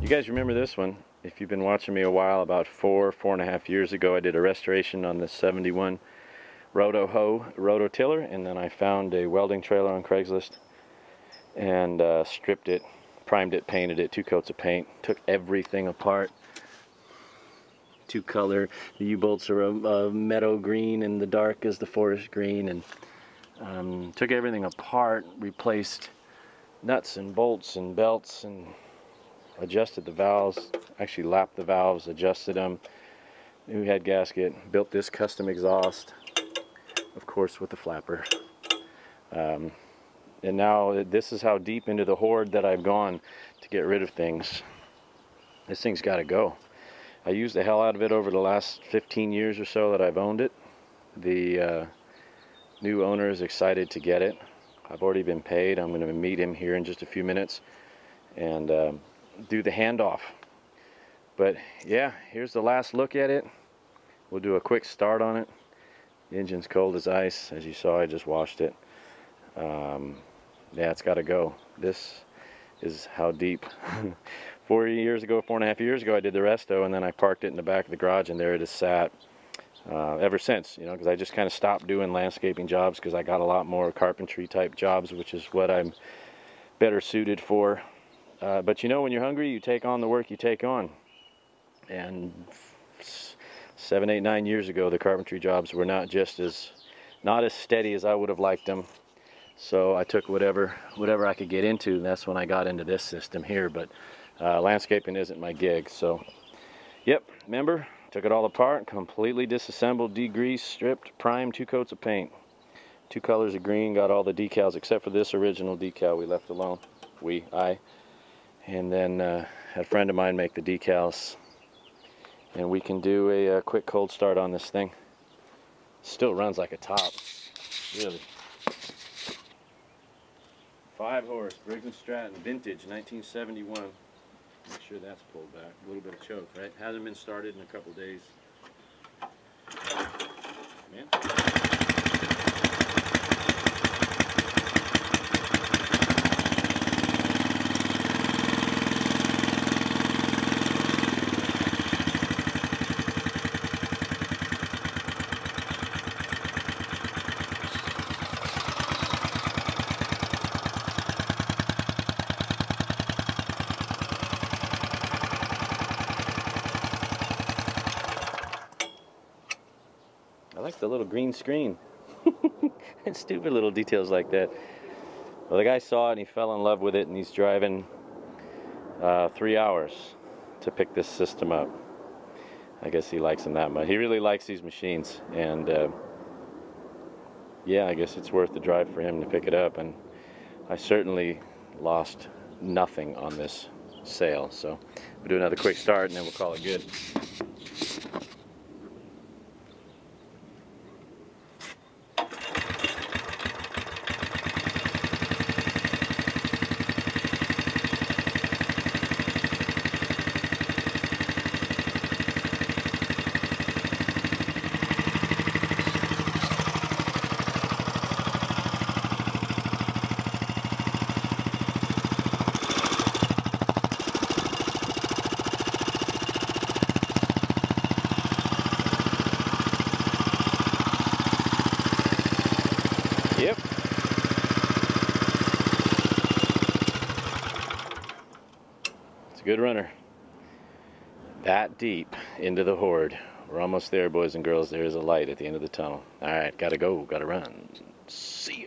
You guys remember this one? If you've been watching me a while, about 4.5 years ago, I did a restoration on this 71 rototiller, and then I found a welding trailer on Craigslist and stripped it, primed it, painted it, 2 coats of paint, took everything apart. 2-color, the U-bolts are a meadow green and the dark is the forest green, and took everything apart, replaced nuts and bolts and belts, and adjusted the valves, actually lapped the valves, adjusted them, new head gasket, built this custom exhaust, of course with the flapper. And now this is how deep into the hoard that I've gone to get rid of things. This thing's got to go. I used the hell out of it over the last 15 years or so that I've owned it. The new owner is excited to get it. I've already been paid. I'm going to meet him here in just a few minutes and do the handoff. But yeah, here's the last look at it. We'll do a quick start on it. The engine's cold as ice. As you saw, I just washed it. Yeah, it's got to go. This is how deep. 4.5 years ago, I did the resto, and then I parked it in the back of the garage, and there it has sat ever since. You know, because I just kind of stopped doing landscaping jobs because I got a lot more carpentry type jobs, which is what I'm better suited for. But you know, when you're hungry, you take on the work you take on. And 7, 8, 9 years ago, the carpentry jobs were not as steady as I would have liked them. So I took whatever I could get into, and that's when I got into this system here. But landscaping isn't my gig. So yep, remember, took it all apart, completely disassembled, degreased, stripped, primed, 2 coats of paint, 2 colors of green, got all the decals except for this original decal we left alone. I and then had a friend of mine make the decals, and we can do a quick cold start on this thing. Still runs like a top, really. 5-horse Briggs & Stratton, vintage, 1971. Make sure that's pulled back. A little bit of choke, right? Hasn't been started in a couple days. Man. I like the little green screen. And stupid little details like that. Well, the guy saw it and he fell in love with it, and he's driving 3 hours to pick this system up. I guess he likes them that much. He really likes these machines, and yeah, I guess it's worth the drive for him to pick it up. And I certainly lost nothing on this sale. So we'll do another quick start and then we'll call it good. Yep. It's a good runner. That deep into the hoard. We're almost there, boys and girls. There is a light at the end of the tunnel. All right, gotta go, gotta run. See ya.